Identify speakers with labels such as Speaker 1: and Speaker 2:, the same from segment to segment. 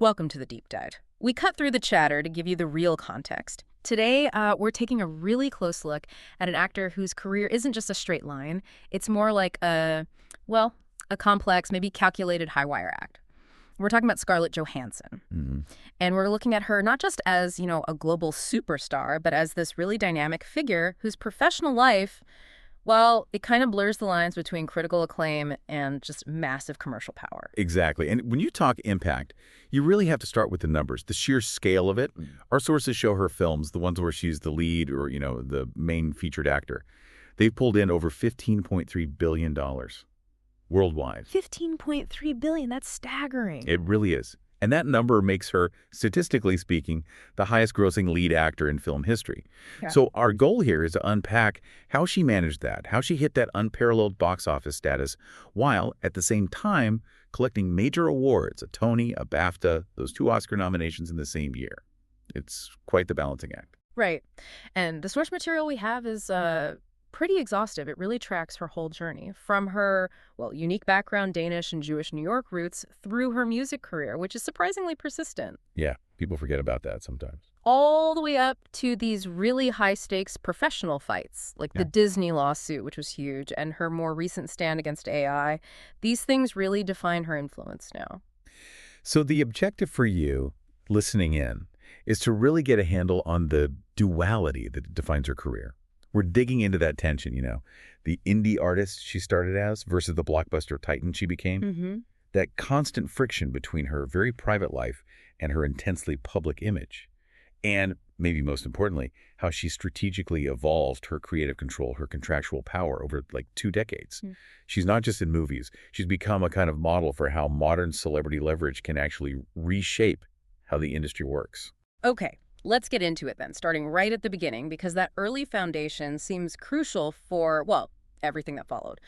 Speaker 1: Welcome to the deep dive. We cut through the chatter to give you the real context. Today, we're taking a really close look at an actor whose career isn't just a straight line. It's more like a complex, maybe calculated high-wire act. We're talking about Scarlett Johansson.
Speaker 2: Mm-hmm.
Speaker 1: And we're looking at her not just as, a global superstar, but as this really dynamic figure whose professional life, well, it kind of blurs the lines between critical acclaim and just massive commercial power.
Speaker 2: Exactly. And when you talk impact, you really have to start with the numbers, the sheer scale of it. Our sources show her films, the ones where she's the lead or, the main featured actor. They've pulled in over $15.3 billion worldwide.
Speaker 1: $15.3 billion, that's staggering.
Speaker 2: It really is. And that number makes her, statistically speaking, the highest grossing lead actor in film history.
Speaker 1: Yeah.
Speaker 2: So our goal here is to unpack how she managed that, how she hit that unparalleled box office status, while at the same time collecting major awards, a Tony, a BAFTA, those 2 Oscar nominations in the same year. It's quite the balancing act.
Speaker 1: Right. And the source material we have is pretty exhaustive. It really tracks her whole journey from her, unique background, Danish and Jewish New York roots, through her music career, which is surprisingly persistent.
Speaker 2: Yeah, people forget about that sometimes.
Speaker 1: All the way up to these really high-stakes professional fights, like the Disney lawsuit, which was huge, and her more recent stand against AI. These things really define her influence now.
Speaker 2: So the objective for you, listening in, is to really get a handle on the duality that defines her career. We're digging into that tension, the indie artist she started as versus the blockbuster titan she became.
Speaker 1: Mm-hmm.
Speaker 2: That constant friction between her very private life and her intensely public image. And maybe most importantly, how she strategically evolved her creative control, her contractual power over 2 decades.
Speaker 1: Mm.
Speaker 2: She's not just in movies. She's become a kind of model for how modern celebrity leverage can actually reshape how the industry works.
Speaker 1: Okay. Let's get into it then, starting right at the beginning, because that early foundation seems crucial for, everything that followed.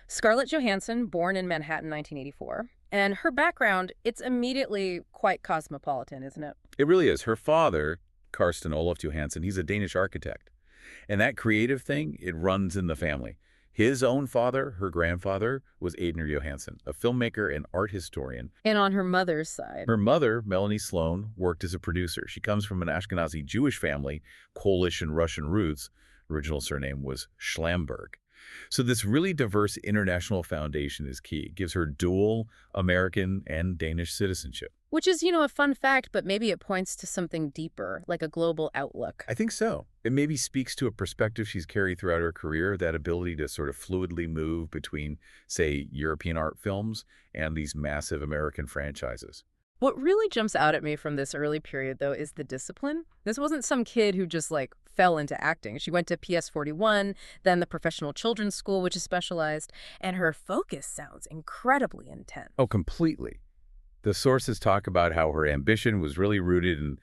Speaker 1: Scarlett Johansson, born in Manhattan, 1984, and her background, it's immediately quite cosmopolitan, isn't it?
Speaker 2: It really is. Her father, Karsten Olof Johansson, he's a Danish architect. And that creative thing, it runs in the family. His own father, her grandfather, was Einar Johansson, a filmmaker and art historian.
Speaker 1: And on her mother's side.
Speaker 2: Her mother, Melanie Sloan, worked as a producer. She comes from an Ashkenazi Jewish family, Polish and Russian roots. Original surname was Schlamberg. So this really diverse international foundation is key. It gives her dual American and Danish citizenship.
Speaker 1: Which is, a fun fact, but maybe it points to something deeper, like a global outlook.
Speaker 2: I think so. It maybe speaks to a perspective she's carried throughout her career, that ability to sort of fluidly move between, say, European art films and these massive American franchises.
Speaker 1: What really jumps out at me from this early period, though, is the discipline. This wasn't some kid who just, fell into acting. She went to PS41, then the Professional Children's School, which is specialized, and her focus sounds incredibly intense.
Speaker 2: Oh, completely. The sources talk about how her ambition was really rooted in,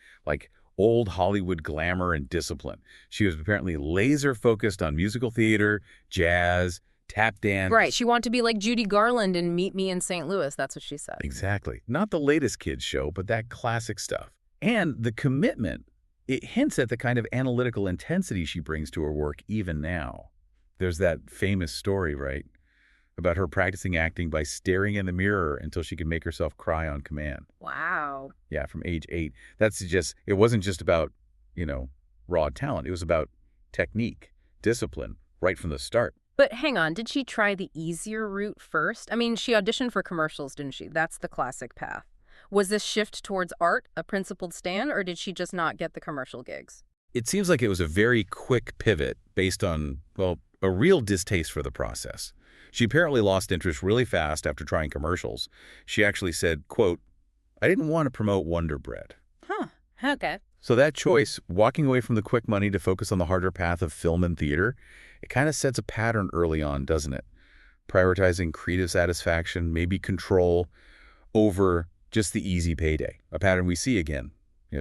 Speaker 2: old Hollywood glamour and discipline. She was apparently laser-focused on musical theater, jazz, tap dance.
Speaker 1: Right. She wanted to be like Judy Garland in Meet Me in St. Louis. That's what she said.
Speaker 2: Exactly. Not the latest kids show, but that classic stuff. And the commitment, it hints at the kind of analytical intensity she brings to her work even now. There's that famous story, right, about her practicing acting by staring in the mirror until she could make herself cry on command.
Speaker 1: Wow.
Speaker 2: Yeah, from age 8. It wasn't just about, raw talent. It was about technique, discipline, right from the start.
Speaker 1: But hang on, did she try the easier route first? I mean, she auditioned for commercials, didn't she? That's the classic path. Was this shift towards art a principled stand, or did she just not get the commercial gigs?
Speaker 2: It seems like it was a very quick pivot based on, a real distaste for the process. She apparently lost interest really fast after trying commercials. She actually said, quote, "I didn't want to promote Wonder Bread."
Speaker 1: Huh. Okay.
Speaker 2: So that choice, walking away from the quick money to focus on the harder path of film and theater, it kind of sets a pattern early on, doesn't it? Prioritizing creative satisfaction, maybe control, over just the easy payday. A pattern we see again,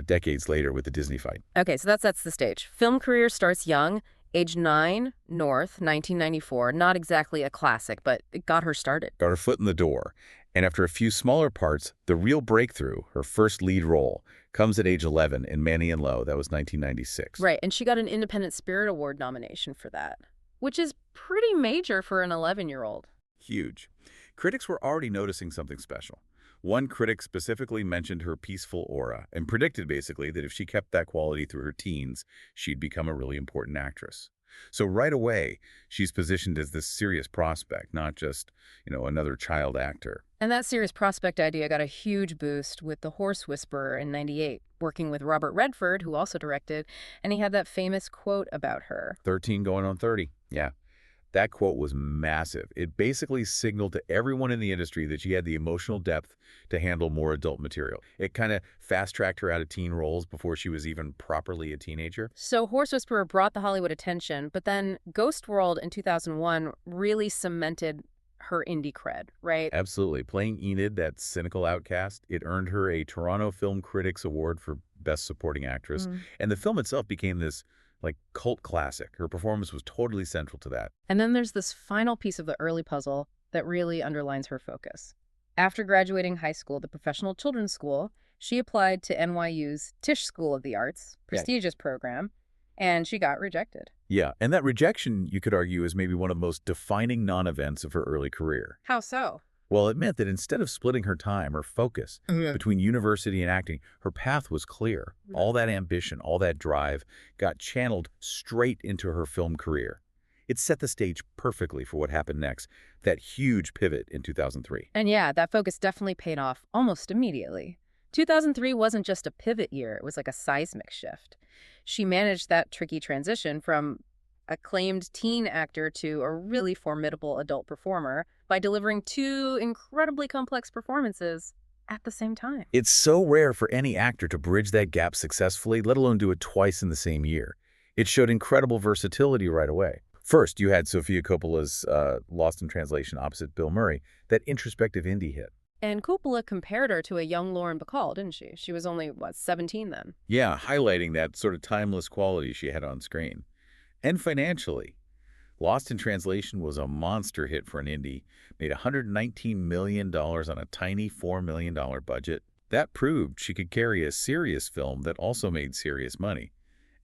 Speaker 2: decades later with the Disney fight.
Speaker 1: Okay, so that sets the stage. Film career starts young. Age 9, North, 1994. Not exactly a classic, but it got her started.
Speaker 2: Got her foot in the door. And after a few smaller parts, the real breakthrough, her first lead role, comes at age 11 in Manny and Lowe. That was 1996.
Speaker 1: Right, and she got an Independent Spirit Award nomination for that, which is pretty major for an 11-year-old.
Speaker 2: Huge. Critics were already noticing something special. One critic specifically mentioned her peaceful aura and predicted basically that if she kept that quality through her teens, she'd become a really important actress. So right away, she's positioned as this serious prospect, not just, another child actor.
Speaker 1: And that serious prospect idea got a huge boost with The Horse Whisperer in '98, working with Robert Redford, who also directed, and he had that famous quote about her.
Speaker 2: 13 going on 30. Yeah. That quote was massive. It basically signaled to everyone in the industry that she had the emotional depth to handle more adult material. It kind of fast-tracked her out of teen roles before she was even properly a teenager.
Speaker 1: So Horse Whisperer brought the Hollywood attention, but then Ghost World in 2001 really cemented her indie cred, right?
Speaker 2: Absolutely. Playing Enid, that cynical outcast, it earned her a Toronto Film Critics Award for Best Supporting Actress. And the film itself became this cult classic. Her performance was totally central to that.
Speaker 1: And then there's this final piece of the early puzzle that really underlines her focus. After graduating high school at the Professional Children's School, she applied to NYU's Tisch School of the Arts, prestigious program, and she got rejected.
Speaker 2: Yeah, and that rejection, you could argue, is maybe one of the most defining non-events of her early career.
Speaker 1: How so?
Speaker 2: Well, it meant that instead of splitting her time or focus between university and acting, her path was clear. All that ambition, all that drive got channeled straight into her film career. It set the stage perfectly for what happened next, that huge pivot in 2003.
Speaker 1: And yeah, that focus definitely paid off almost immediately. 2003 wasn't just a pivot year, it was like a seismic shift. She managed that tricky transition from acclaimed teen actor to a really formidable adult performer by delivering two incredibly complex performances at the same time.
Speaker 2: It's so rare for any actor to bridge that gap successfully, let alone do it twice in the same year. It showed incredible versatility right away. First, you had Sofia Coppola's Lost in Translation opposite Bill Murray, that introspective indie hit.
Speaker 1: And Coppola compared her to a young Lauren Bacall, didn't she? She was only, 17 then?
Speaker 2: Yeah, highlighting that sort of timeless quality she had on screen. And financially, Lost in Translation was a monster hit for an indie, made $119 million on a tiny $4 million budget. That proved she could carry a serious film that also made serious money.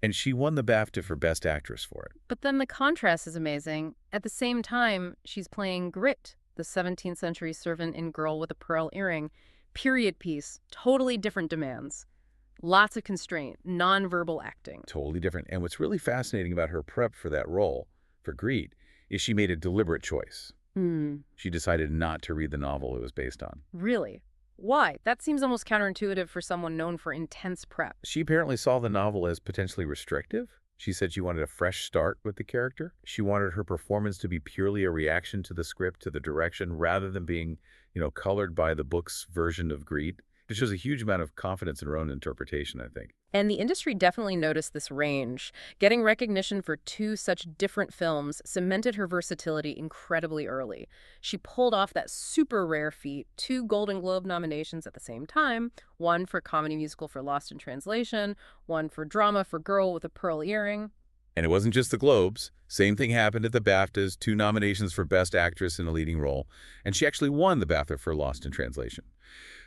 Speaker 2: And she won the BAFTA for Best Actress for it.
Speaker 1: But then the contrast is amazing. At the same time, she's playing Grit, the 17th century servant in Girl with a Pearl Earring. Period piece, totally different demands. Lots of constraint, nonverbal acting.
Speaker 2: Totally different. And what's really fascinating about her prep for that role, for Greed, is she made a deliberate choice. She decided not to read the novel it was based on.
Speaker 1: Really? Why? That seems almost counterintuitive for someone known for intense prep.
Speaker 2: She apparently saw the novel as potentially restrictive. She said she wanted a fresh start with the character. She wanted her performance to be purely a reaction to the script, to the direction, rather than being, colored by the book's version of Greed. It shows a huge amount of confidence in her own interpretation, I think.
Speaker 1: And the industry definitely noticed this range. Getting recognition for two such different films cemented her versatility incredibly early. She pulled off that super rare feat, 2 Golden Globe nominations at the same time, one for comedy musical for Lost in Translation, one for drama for Girl with a Pearl Earring.
Speaker 2: And it wasn't just the Globes. Same thing happened at the BAFTAs, 2 nominations for Best Actress in a Leading Role, and she actually won the BAFTA for Lost in Translation.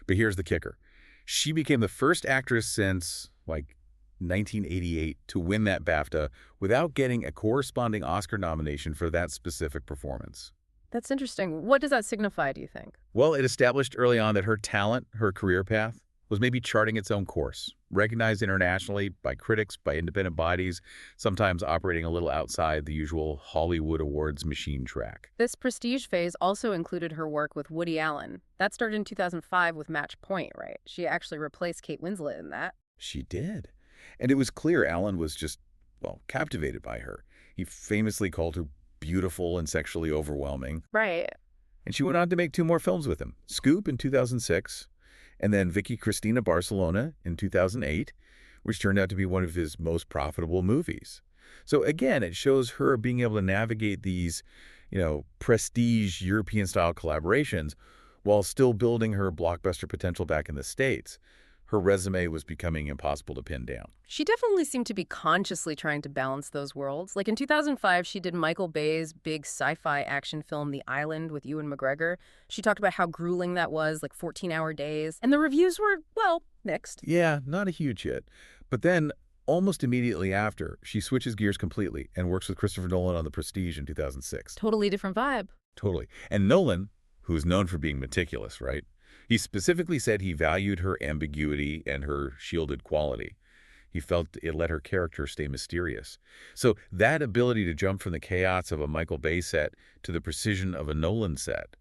Speaker 2: But here's the kicker. She became the first actress since, 1988 to win that BAFTA without getting a corresponding Oscar nomination for that specific performance.
Speaker 1: That's interesting. What does that signify, do you think?
Speaker 2: Well, it established early on that her talent, her career path, was maybe charting its own course, recognized internationally by critics, by independent bodies, sometimes operating a little outside the usual Hollywood awards machine track.
Speaker 1: This prestige phase also included her work with Woody Allen. That started in 2005 with Match Point, right? She actually replaced Kate Winslet in that.
Speaker 2: She did. And it was clear Allen was just, captivated by her. He famously called her beautiful and sexually overwhelming.
Speaker 1: Right.
Speaker 2: And she went on to make 2 more films with him. Scoop in 2006, and then Vicky, Cristina, Barcelona in 2008, which turned out to be one of his most profitable movies. So again, it shows her being able to navigate these, prestige European-style collaborations while still building her blockbuster potential back in the States. Her resume was becoming impossible to pin down.
Speaker 1: She definitely seemed to be consciously trying to balance those worlds. Like in 2005, she did Michael Bay's big sci-fi action film, The Island, with Ewan McGregor. She talked about how grueling that was, 14-hour days. And the reviews were, mixed.
Speaker 2: Yeah, not a huge hit. But then, almost immediately after, she switches gears completely and works with Christopher Nolan on The Prestige in 2006.
Speaker 1: Totally different vibe.
Speaker 2: Totally. And Nolan, who's known for being meticulous, right? He specifically said he valued her ambiguity and her shielded quality. He felt it let her character stay mysterious. So that ability to jump from the chaos of a Michael Bay set to the precision of a Nolan set,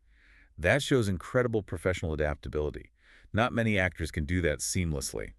Speaker 2: that shows incredible professional adaptability. Not many actors can do that seamlessly.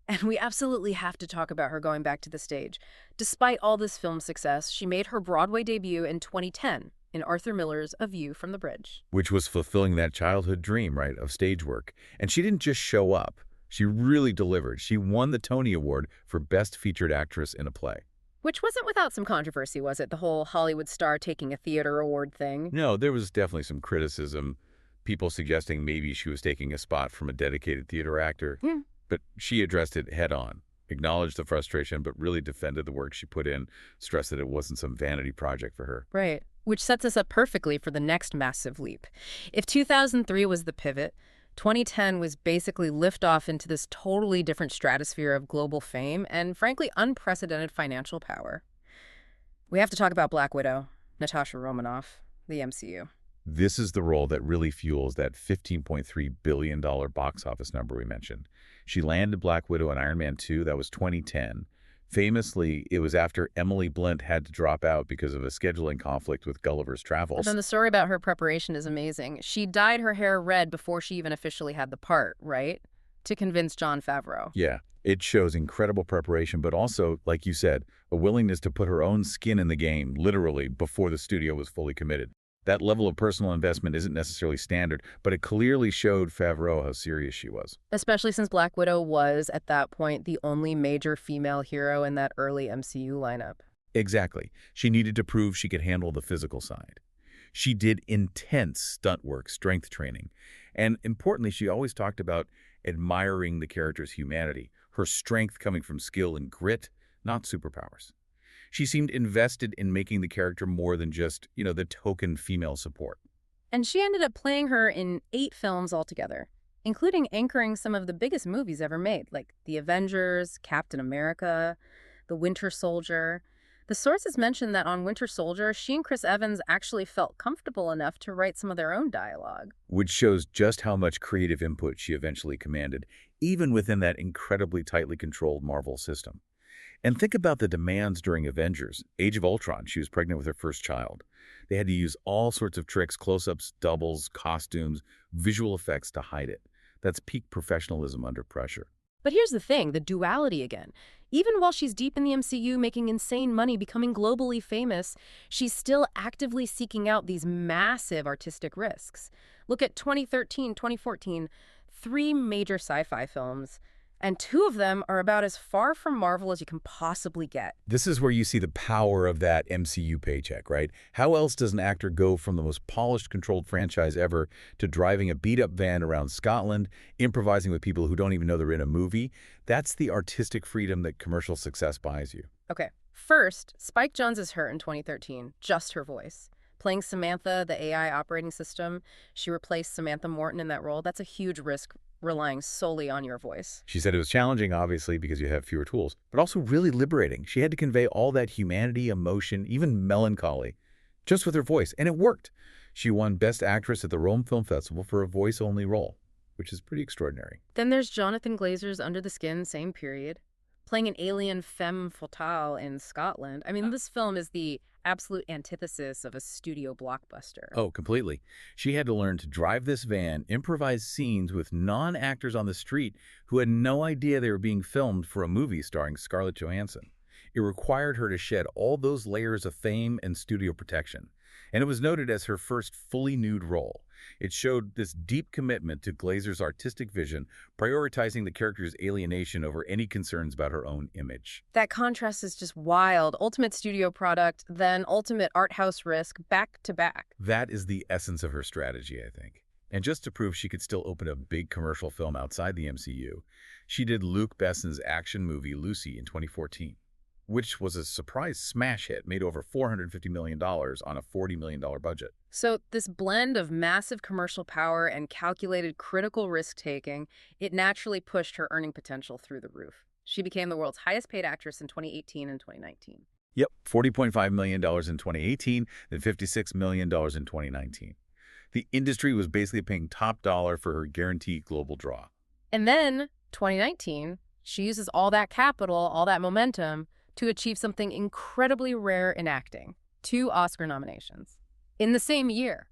Speaker 1: And we absolutely have to talk about her going back to the stage. Despite all this film success, she made her Broadway debut in 2010 in Arthur Miller's A View from the Bridge.
Speaker 2: Which was fulfilling that childhood dream, right, of stage work. And she didn't just show up. She really delivered. She won the Tony Award for Best Featured Actress in a Play.
Speaker 1: Which wasn't without some controversy, was it? The whole Hollywood star taking a theater award thing.
Speaker 2: No, there was definitely some criticism, people suggesting maybe she was taking a spot from a dedicated theater actor.
Speaker 1: Yeah.
Speaker 2: But she addressed it head on, acknowledged the frustration, but really defended the work she put in, stressed that it wasn't some vanity project for her.
Speaker 1: Right. Which sets us up perfectly for the next massive leap. If 2003 was the pivot, 2010 was basically liftoff into this totally different stratosphere of global fame and, frankly, unprecedented financial power. We have to talk about Black Widow, Natasha Romanoff, the MCU.
Speaker 2: This is the role that really fuels that $15.3 billion box office number we mentioned. She landed Black Widow in Iron Man 2. That was 2010. Famously, it was after Emily Blunt had to drop out because of a scheduling conflict with Gulliver's Travels.
Speaker 1: But then the story about her preparation is amazing. She dyed her hair red before she even officially had the part, right? To convince Jon Favreau.
Speaker 2: Yeah, it shows incredible preparation, but also, like you said, a willingness to put her own skin in the game, literally, before the studio was fully committed. That level of personal investment isn't necessarily standard, but it clearly showed Favreau how serious she was.
Speaker 1: Especially since Black Widow was, at that point, the only major female hero in that early MCU lineup.
Speaker 2: Exactly. She needed to prove she could handle the physical side. She did intense stunt work, strength training. And importantly, she always talked about admiring the character's humanity, her strength coming from skill and grit, not superpowers. She seemed invested in making the character more than just, the token female support.
Speaker 1: And she ended up playing her in 8 films altogether, including anchoring some of the biggest movies ever made, like The Avengers, Captain America, The Winter Soldier. The sources mentioned that on Winter Soldier, she and Chris Evans actually felt comfortable enough to write some of their own dialogue.
Speaker 2: Which shows just how much creative input she eventually commanded, even within that incredibly tightly controlled Marvel system. And think about the demands during Avengers. Age of Ultron, she was pregnant with her first child. They had to use all sorts of tricks, close-ups, doubles, costumes, visual effects to hide it. That's peak professionalism under pressure.
Speaker 1: But here's the thing, the duality again. Even while she's deep in the MCU, making insane money, becoming globally famous, she's still actively seeking out these massive artistic risks. Look at 2013, 2014, 3 major sci-fi films. And 2 of them are about as far from Marvel as you can possibly get.
Speaker 2: This is where you see the power of that MCU paycheck, right? How else does an actor go from the most polished, controlled franchise ever to driving a beat-up van around Scotland, improvising with people who don't even know they're in a movie? That's the artistic freedom that commercial success buys you.
Speaker 1: Okay, first, Spike Jonze her in 2013, just her voice. Playing Samantha, the AI operating system, she replaced Samantha Morton in that role. That's a huge risk, relying solely on your voice.
Speaker 2: She said it was challenging, obviously, because you have fewer tools, but also really liberating. She had to convey all that humanity, emotion, even melancholy, just with her voice, and it worked. She won Best Actress at the Rome Film Festival for a voice-only role, which is pretty extraordinary.
Speaker 1: Then there's Jonathan Glazer's Under the Skin, same period, playing an alien femme fatale in Scotland. I mean, this film is the absolute antithesis of a studio blockbuster.
Speaker 2: Oh, completely. She had to learn to drive this van, improvise scenes with non-actors on the street who had no idea they were being filmed for a movie starring Scarlett Johansson. It required her to shed all those layers of fame and studio protection. And it was noted as her first fully nude role. It showed this deep commitment to Glazer's artistic vision, prioritizing the character's alienation over any concerns about her own image.
Speaker 1: That contrast is just wild. Ultimate studio product, then ultimate art house risk, back to back.
Speaker 2: That is the essence of her strategy, I think. And just to prove she could still open a big commercial film outside the MCU, she did Luc Besson's action movie Lucy in 2014. Which was a surprise smash hit, made over $450 million on a $40 million budget.
Speaker 1: So this blend of massive commercial power and calculated critical risk-taking, it naturally pushed her earning potential through the roof. She became the world's highest paid actress in 2018 and 2019.
Speaker 2: Yep, $40.5 million in 2018, then $56 million in 2019. The industry was basically paying top dollar for her guaranteed global draw.
Speaker 1: And then, 2019, she uses all that capital, all that momentum, to achieve something incredibly rare in acting. 2 Oscar nominations. In the same year,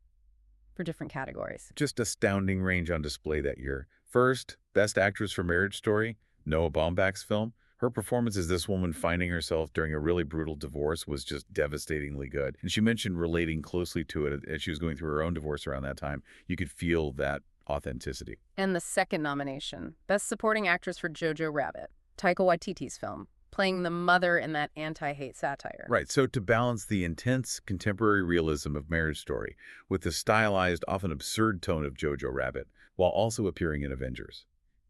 Speaker 1: for different categories.
Speaker 2: Just astounding range on display that year. First, Best Actress for Marriage Story, Noah Baumbach's film. Her performance as this woman finding herself during a really brutal divorce was just devastatingly good. And she mentioned relating closely to it as she was going through her own divorce around that time. You could feel that authenticity.
Speaker 1: And the second nomination, Best Supporting Actress for Jojo Rabbit, Taika Waititi's film, playing the mother in that anti-hate satire.
Speaker 2: Right, so to balance the intense contemporary realism of Marriage Story with the stylized, often absurd tone of Jojo Rabbit, while also appearing in Avengers.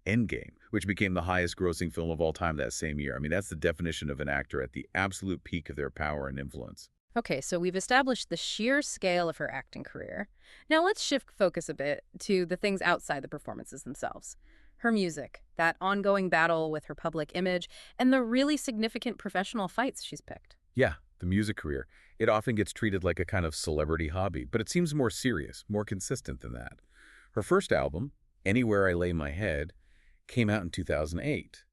Speaker 2: Endgame, which became the highest grossing film of all time that same year. I mean, that's the definition of an actor at the absolute peak of their power and influence.
Speaker 1: Okay, so we've established the sheer scale of her acting career. Now let's shift focus a bit to the things outside the performances themselves. Her music, that ongoing battle with her public image, and the really significant professional fights she's picked.
Speaker 2: Yeah, the music career. It often gets treated like a kind of celebrity hobby, but it seems more serious, more consistent than that. Her first album, Anywhere I Lay My Head, came out in 2008.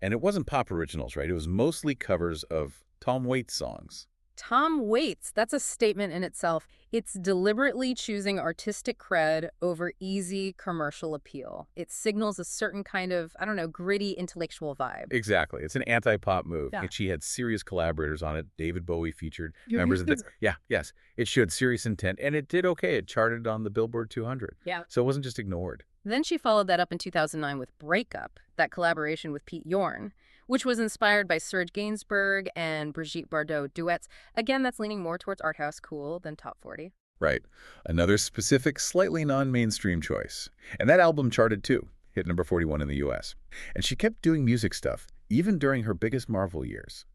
Speaker 2: And it wasn't pop originals, right? It was mostly covers of Tom Waits songs.
Speaker 1: Tom Waits, that's a statement in itself. It's deliberately choosing artistic cred over easy commercial appeal. It signals a certain kind of, I don't know, gritty intellectual vibe.
Speaker 2: Exactly. It's an anti-pop move.
Speaker 1: Yeah.
Speaker 2: And she had serious collaborators on it. David Bowie featured members of the... Yeah, yes. It showed serious intent, and it did okay. It charted on the Billboard 200.
Speaker 1: Yeah.
Speaker 2: So it wasn't just ignored.
Speaker 1: Then she followed that up in 2009 with Breakup, that collaboration with Pete Yorn, which was inspired by Serge Gainsbourg and Brigitte Bardot duets. Again, that's leaning more towards art house cool than top 40.
Speaker 2: Right. Another specific, slightly non-mainstream choice. And that album charted too, hit number 41 in the US. And she kept doing music stuff, even during her biggest Marvel years.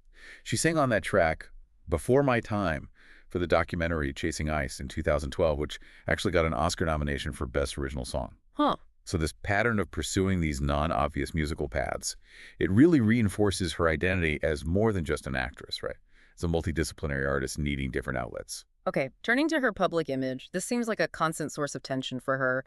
Speaker 2: She sang on that track, Before My Time, for the documentary Chasing Ice in 2012, which actually got an Oscar nomination for Best Original Song.
Speaker 1: Huh.
Speaker 2: So this pattern of pursuing these non-obvious musical paths, it really reinforces her identity as more than just an actress, right? As a multidisciplinary artist needing different outlets.
Speaker 1: Okay, turning to her public image, this seems like a constant source of tension for her.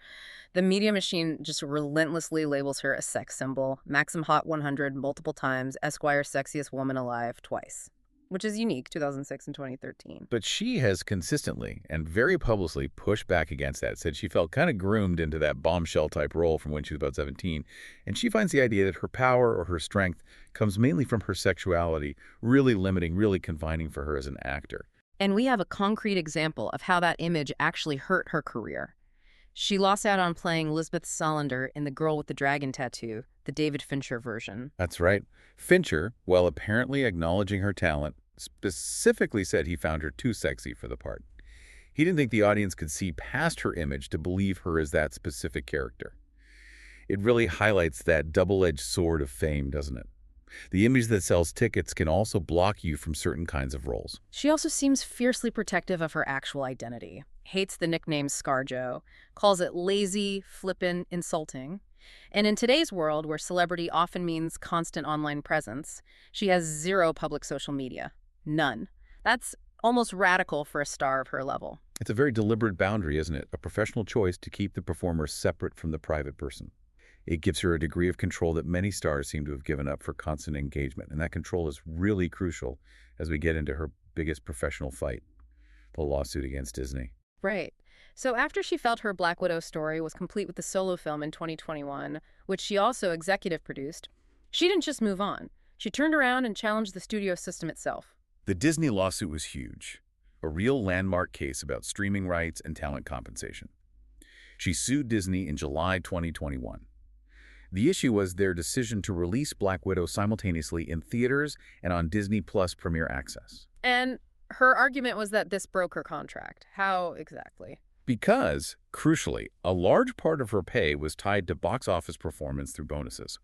Speaker 1: The media machine just relentlessly labels her a sex symbol, Maxim Hot 100 multiple times, Esquire's Sexiest Woman Alive twice, which is unique, 2006 and 2013.
Speaker 2: But she has consistently and very publicly pushed back against that, said she felt kind of groomed into that bombshell-type role from when she was about 17, and she finds the idea that her power or her strength comes mainly from her sexuality, really limiting, really confining for her as an actor.
Speaker 1: And we have a concrete example of how that image actually hurt her career. She lost out on playing Lisbeth Salander in The Girl with the Dragon Tattoo, the David Fincher version.
Speaker 2: That's right. Fincher, while apparently acknowledging her talent, specifically said he found her too sexy for the part. He didn't think the audience could see past her image to believe her as that specific character. It really highlights that double-edged sword of fame, doesn't it? The image that sells tickets can also block you from certain kinds of roles.
Speaker 1: She also seems fiercely protective of her actual identity, hates the nickname ScarJo, calls it lazy, flippant, insulting. And in today's world, where celebrity often means constant online presence, she has zero public social media. None. That's almost radical for a star of her level.
Speaker 2: It's a very deliberate boundary, isn't it? A professional choice to keep the performer separate from the private person. It gives her a degree of control that many stars seem to have given up for constant engagement, and that control is really crucial as we get into her biggest professional fight, the lawsuit against Disney.
Speaker 1: Right. So after she felt her Black Widow story was complete with the solo film in 2021, which she also executive produced, she didn't just move on. She turned around and challenged the studio system itself.
Speaker 2: The Disney lawsuit was huge, a real landmark case about streaming rights and talent compensation. She sued Disney in July 2021. The issue was their decision to release Black Widow simultaneously in theaters and on Disney Plus Premier Access.
Speaker 1: And her argument was that this broke her contract. How exactly?
Speaker 2: Because, crucially, a large part of her pay was tied to box office performance through bonuses.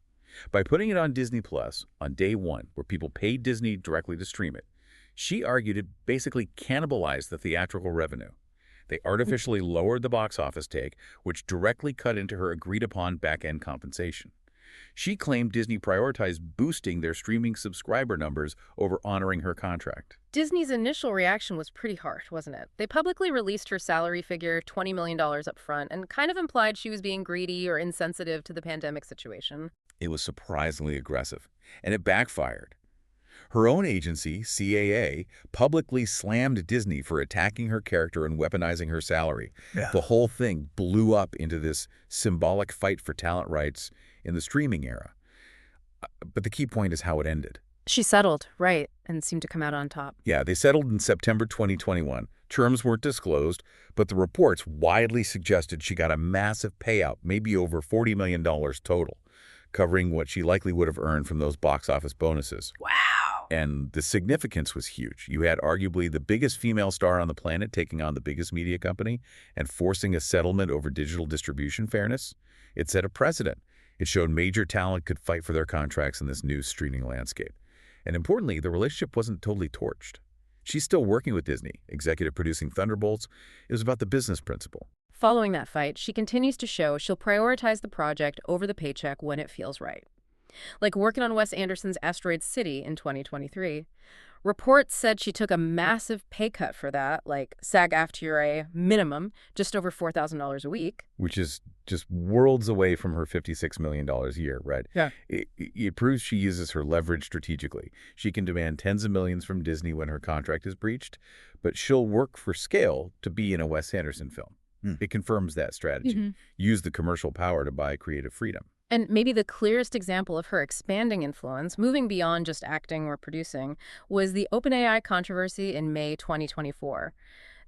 Speaker 2: By putting it on Disney Plus on day one, where people paid Disney directly to stream it, she argued it basically cannibalized the theatrical revenue. They artificially lowered the box office take, which directly cut into her agreed-upon back-end compensation. She claimed Disney prioritized boosting their streaming subscriber numbers over honoring her contract.
Speaker 1: Disney's initial reaction was pretty harsh, wasn't it? They publicly released her salary figure, $20 million up front, and kind of implied she was being greedy or insensitive to the pandemic situation.
Speaker 2: It was surprisingly aggressive, and it backfired. Her own agency, CAA, publicly slammed Disney for attacking her character and weaponizing her salary.
Speaker 3: Yeah.
Speaker 2: The whole thing blew up into this symbolic fight for talent rights in the streaming era. But the key point is how it ended.
Speaker 1: She settled, right, and seemed to come out on top.
Speaker 2: Yeah, they settled in September 2021. Terms weren't disclosed, but the reports widely suggested she got a massive payout, maybe over $40 million total, covering what she likely would have earned from those box office bonuses.
Speaker 1: Wow.
Speaker 2: And the significance was huge. You had arguably the biggest female star on the planet taking on the biggest media company and forcing a settlement over digital distribution fairness. It set a precedent. It showed major talent could fight for their contracts in this new streaming landscape. And importantly, the relationship wasn't totally torched. She's still working with Disney, executive producing Thunderbolts. It was about the business principle.
Speaker 1: Following that fight, she continues to show she'll prioritize the project over the paycheck when it feels right. Like working on Wes Anderson's Asteroid City in 2023. Reports said she took a massive pay cut for that, like SAG-AFTRA minimum, just over $4,000 a week.
Speaker 2: Which is just worlds away from her $56 million a year, right?
Speaker 3: Yeah.
Speaker 2: It proves she uses her leverage strategically. She can demand tens of millions from Disney when her contract is breached, but she'll work for scale to be in a Wes Anderson film. It confirms that strategy. Use the commercial power to buy creative freedom.
Speaker 1: And maybe the clearest example of her expanding influence, moving beyond just acting or producing, was the OpenAI controversy in May 2024.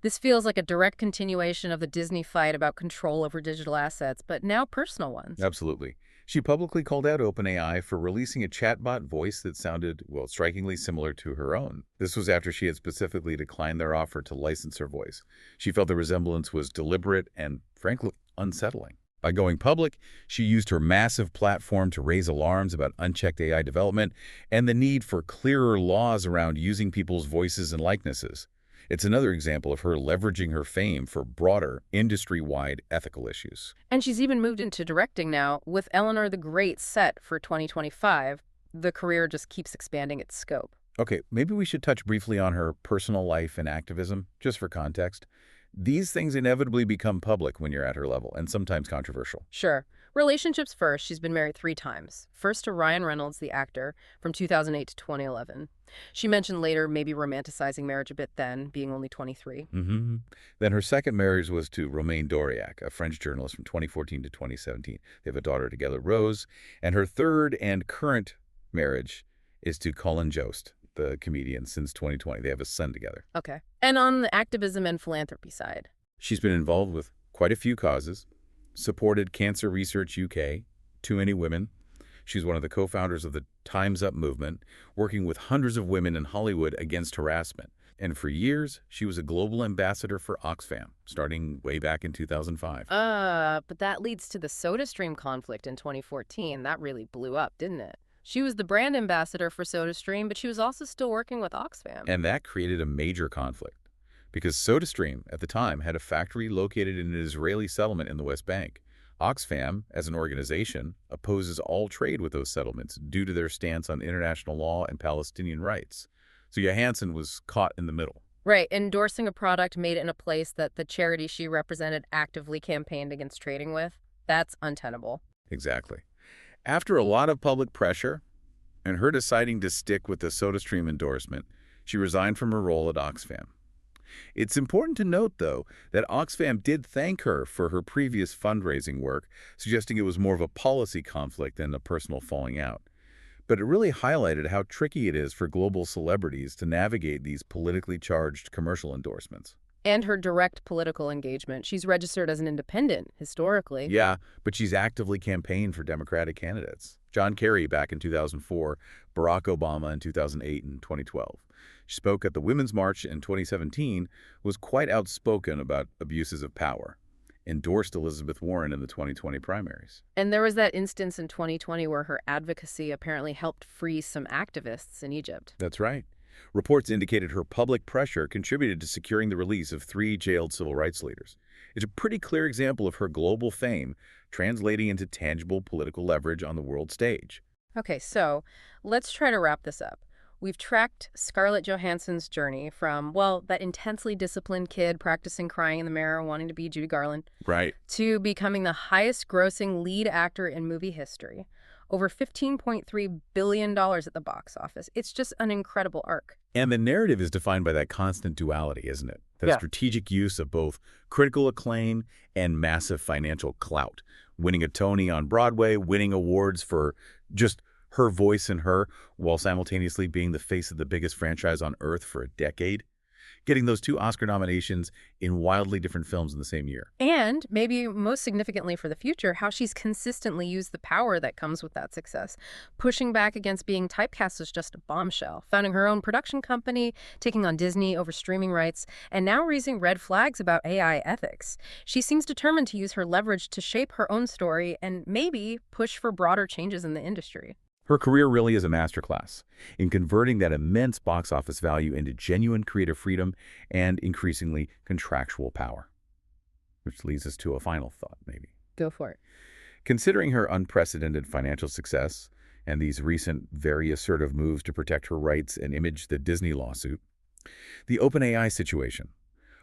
Speaker 1: This feels like a direct continuation of the Disney fight about control over digital assets, but now personal ones.
Speaker 2: Absolutely. She publicly called out OpenAI for releasing a chatbot voice that sounded, well, strikingly similar to her own. This was after she had specifically declined their offer to license her voice. She felt the resemblance was deliberate and, frankly, unsettling. By going public, she used her massive platform to raise alarms about unchecked AI development and the need for clearer laws around using people's voices and likenesses. It's another example of her leveraging her fame for broader, industry-wide ethical issues.
Speaker 1: And she's even moved into directing now, with Eleanor the Great set for 2025. The career just keeps expanding its scope.
Speaker 2: Okay, maybe we should touch briefly on her personal life and activism, just for context. These things inevitably become public when you're at her level, and sometimes controversial.
Speaker 1: Sure. Relationships first, she's been married 3 times. First to Ryan Reynolds, the actor, from 2008 to 2011. She mentioned later maybe romanticizing marriage a bit then, being only 23.
Speaker 2: Then her second marriage was to Romain Doriac, a French journalist, from 2014 to 2017. They have a daughter together, Rose. And her third and current marriage is to Colin Jost, the comedian, since 2020. They have a son together.
Speaker 1: Okay. And on the activism and philanthropy side?
Speaker 2: She's been involved with quite a few causes, supported Cancer Research UK, Too Many Women. She's one of the co-founders of the Time's Up movement, working with hundreds of women in Hollywood against harassment. And for years, she was a global ambassador for Oxfam, starting way back in 2005.
Speaker 1: But that leads to the SodaStream conflict in 2014. That really blew up, didn't it? She was the brand ambassador for SodaStream, but she was also still working with Oxfam.
Speaker 2: And that created a major conflict, because SodaStream, at the time, had a factory located in an Israeli settlement in the West Bank. Oxfam, as an organization, opposes all trade with those settlements due to their stance on international law and Palestinian rights. So Johansson was caught in the middle.
Speaker 1: Right, endorsing a product made in a place that the charity she represented actively campaigned against trading with. That's untenable.
Speaker 2: Exactly. After a lot of public pressure and her deciding to stick with the SodaStream endorsement, she resigned from her role at Oxfam. It's important to note, though, that Oxfam did thank her for her previous fundraising work, suggesting it was more of a policy conflict than a personal falling out. But it really highlighted how tricky it is for global celebrities to navigate these politically charged commercial endorsements.
Speaker 1: And her direct political engagement. She's registered as an independent, historically.
Speaker 2: Yeah, but she's actively campaigned for Democratic candidates. John Kerry back in 2004, Barack Obama in 2008 and 2012. She spoke at the Women's March in 2017, was quite outspoken about abuses of power, endorsed Elizabeth Warren in the 2020 primaries.
Speaker 1: And there was that instance in 2020 where her advocacy apparently helped free some activists in Egypt.
Speaker 2: That's right. Reports indicated her public pressure contributed to securing the release of 3 jailed civil rights leaders. It's a pretty clear example of her global fame translating into tangible political leverage on the world stage.
Speaker 1: Okay, so let's try to wrap this up. We've tracked Scarlett Johansson's journey from, well, that intensely disciplined kid practicing crying in the mirror, wanting to be Judy Garland,
Speaker 2: Right.
Speaker 1: to becoming the highest-grossing lead actor in movie history. Over $15.3 billion at the box office. It's just an incredible arc.
Speaker 2: And the narrative is defined by that constant duality, isn't it? That
Speaker 1: Yeah.
Speaker 2: strategic use of both critical acclaim and massive financial clout. Winning a Tony on Broadway, winning awards for just her voice and her, while simultaneously being the face of the biggest franchise on Earth for a decade. Getting those 2 Oscar nominations in wildly different films in the same year.
Speaker 1: And maybe most significantly for the future, how she's consistently used the power that comes with that success, pushing back against being typecast as just a bombshell, founding her own production company, taking on Disney over streaming rights, and now raising red flags about AI ethics. She seems determined to use her leverage to shape her own story and maybe push for broader changes in the industry.
Speaker 2: Her career really is a masterclass in converting that immense box office value into genuine creative freedom and increasingly contractual power. Which leads us to a final thought, maybe.
Speaker 1: Go for it.
Speaker 2: Considering her unprecedented financial success and these recent, very assertive moves to protect her rights and image, the Disney lawsuit, the OpenAI situation,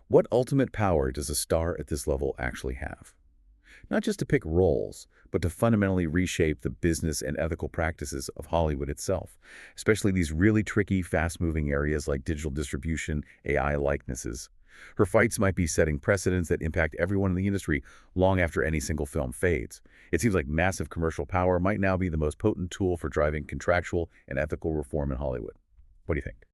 Speaker 2: what ultimate power does a star at this level actually have? Not just to pick roles, but to fundamentally reshape the business and ethical practices of Hollywood itself, especially these really tricky, fast-moving areas like digital distribution, AI likenesses. Her fights might be setting precedents that impact everyone in the industry long after any single film fades. It seems like massive commercial power might now be the most potent tool for driving contractual and ethical reform in Hollywood. What do you think?